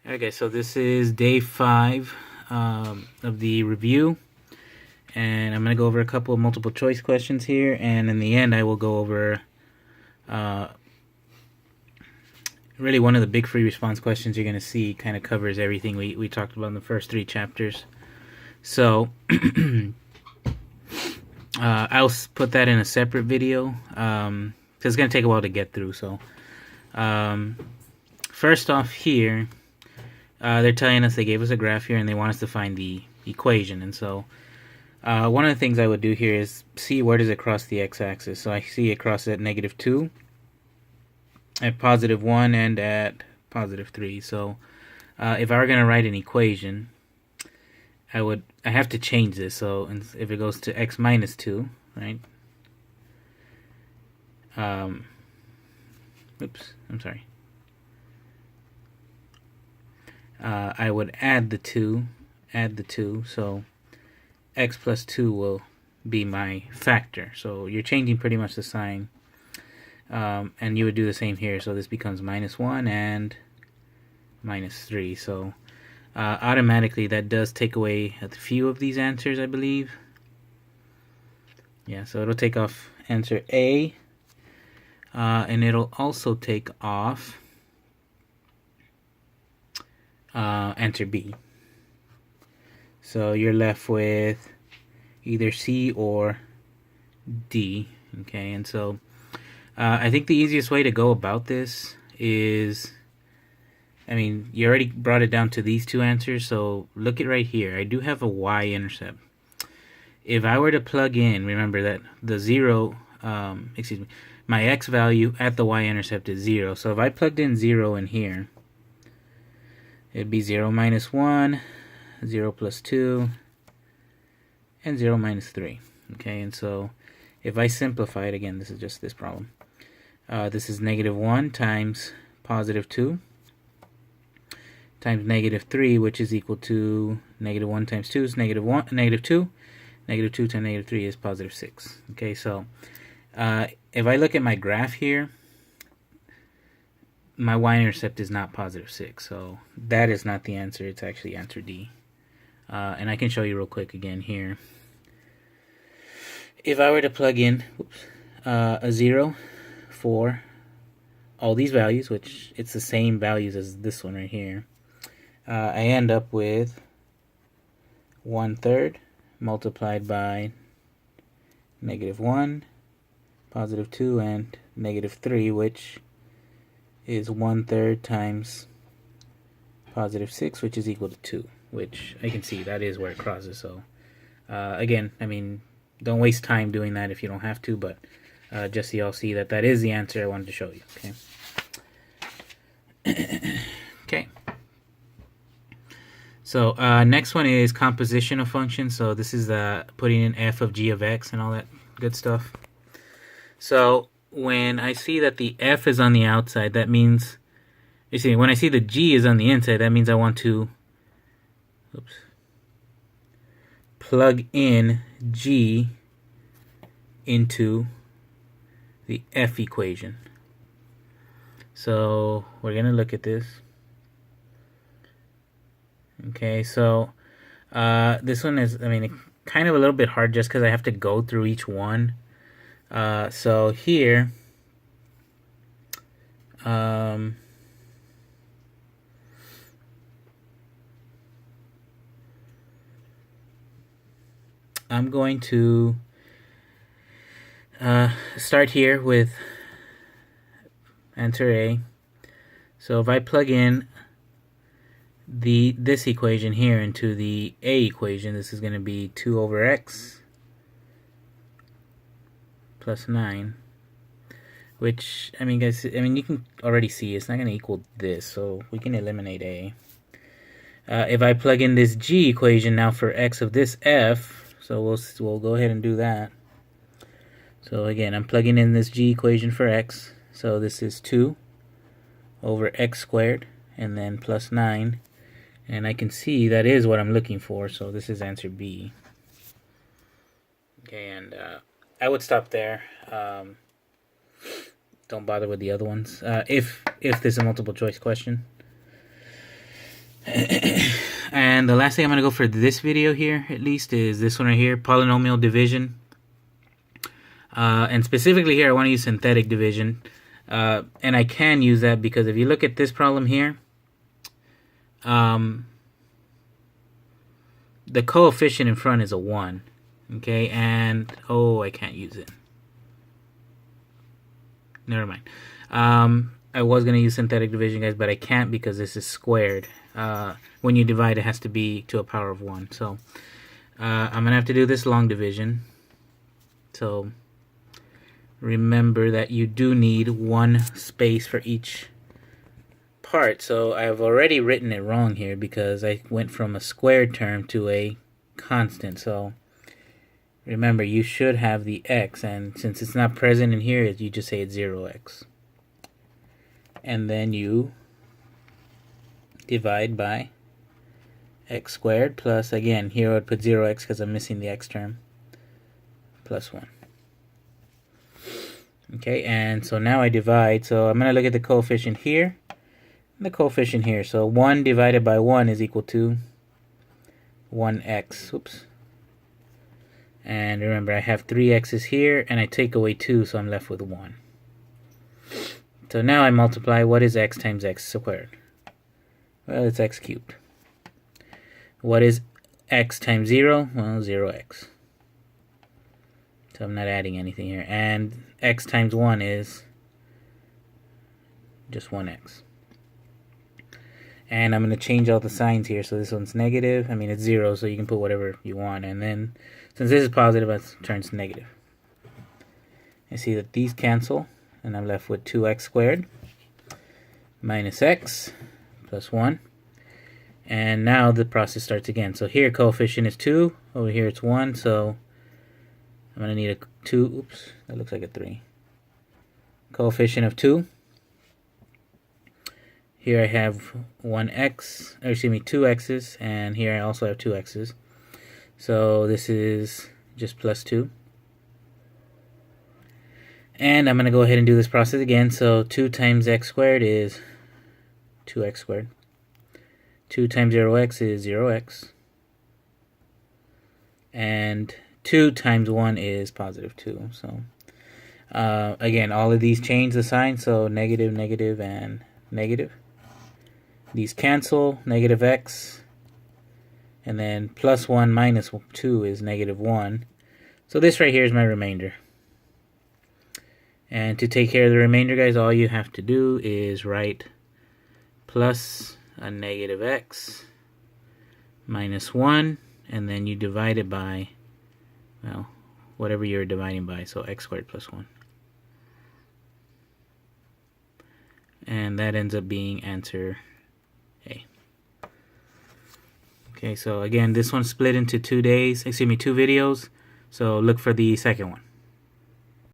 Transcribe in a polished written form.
Okay, so this is day 5 of the review, and I'm going to go over a couple of multiple choice questions here, and in the end I will go over really one of the big free response questions you're going to see. Kind of covers everything we talked about in the first 3 chapters. So I'll put that in a separate video because it's going to take a while to get through. So first off here, they're telling us, they gave us a graph here and they want us to find the equation. And so one of the things I would do here is see where does it cross the x-axis. So I see it crosses at -2, at +1, and at +3. So if I were going to write an equation, I have to change this. So if it goes to x minus 2, right? Oops, I'm sorry. I would add the 2, so x plus 2 will be my factor. So you're changing pretty much the sign. And you would do the same here. So this becomes -1 and -3. So automatically that does take away a few of these answers, I believe. Yeah, so it'll take off answer A. And it'll also take off answer B. So you're left with either C or D. Okay, and so I think the easiest way to go about this is, I mean, you already brought it down to these two answers, so look at right here. I do have a y-intercept. If I were to plug in, remember that the 0, my x value at the y-intercept is 0. So if I plugged in 0 in here, it'd be 0 minus 1, 0 plus 2, and 0 minus 3. Okay, and so if I simplify it, again, this is just this problem. This is -1 times +2 times -3, which is equal to -1 times 2 is -1, -2. -2 times -3 is +6. Okay, so if I look at my graph here, my y-intercept is not +6, so that is not the answer. It's actually answer D. And I can show you real quick again here. If I were to plug in a 0 for all these values, which it's the same values as this one right here, I end up with 1/3 multiplied by -1, +2, and -3, which is 1/3 times +6, which is equal to 2, which I can see that is where it crosses. So again, I mean, don't waste time doing that if you don't have to, but just so y'all see that that is the answer I wanted to show you. Okay. Okay. So next one is composition of functions. So this is putting in f of g of x and all that good stuff. So when I see that the f is on the outside, that means, you see, when I see the g is on the inside, that means I want to plug in g into the f equation. So we're going to look at this. Okay, so this one is, I mean, kind of a little bit hard just because I have to go through each one. So here, I'm going to start here with answer A. So if I plug in this equation here into the A equation, this is going to be 2 over x plus 9, which, I mean, guys, I mean, you can already see it's not going to equal this, so we can eliminate A. If I plug in this g equation now for x of this f, so we'll go ahead and do that. So again, I'm plugging in this g equation for x, so this is 2 over x squared and then plus 9, and I can see that is what I'm looking for, so this is answer B. Okay, and I would stop there. Don't bother with the other ones if this is a multiple choice question. And the last thing I'm going to go for this video here, at least, is this one right here, Polynomial Division. And specifically here, I want to use synthetic division. And I can use that because if you look at this problem here, the coefficient in front is a 1. Okay, and, oh, I can't use it. Never mind. I was going to use synthetic division, guys, but I can't because this is squared. When you divide, it has to be to a power of 1. So I'm going to have to do this long division. So remember that you do need one space for each part. So I've already written it wrong here because I went from a squared term to a constant. So remember, you should have the x, and since it's not present in here, you just say it's 0x. And then you divide by x squared plus, again, here I would put 0x because I'm missing the x term, plus 1. Okay, and so now I divide. So I'm going to look at the coefficient here and the coefficient here. So 1 divided by 1 is equal to 1x. Oops. And remember, I have 3 x's here, and I take away 2, so I'm left with 1. So now I multiply. What is x times x squared? Well, it's x cubed. What is x times 0? Well, 0x. So I'm not adding anything here. And x times 1 is just 1x. And I'm going to change all the signs here. So this one's negative. I mean, it's 0, so you can put whatever you want. And then, since this is positive, it turns negative. I see that these cancel, and I'm left with 2x squared minus x plus 1. And now the process starts again. So here coefficient is 2, over here it's 1, so I'm going to need a 2, oops, that looks like a 3. Coefficient of 2. Here I have 1x, or excuse me, 2 x's, and here I also have 2 x's. So this is just plus 2. And I'm going to go ahead and do this process again. So 2 times x squared is 2x squared. 2 times 0x is 0x. And 2 times 1 is positive 2. So again, all of these change the sign. So negative, negative, and negative. These cancel, negative x. And then plus 1 minus 2 is negative 1. So this right here is my remainder. And to take care of the remainder, guys, all you have to do is write plus a negative x minus 1, and then you divide it by, well, whatever you're dividing by, so x squared plus 1. And that ends up being answer A. Okay, so again, this one's split into 2 videos, so look for the second one.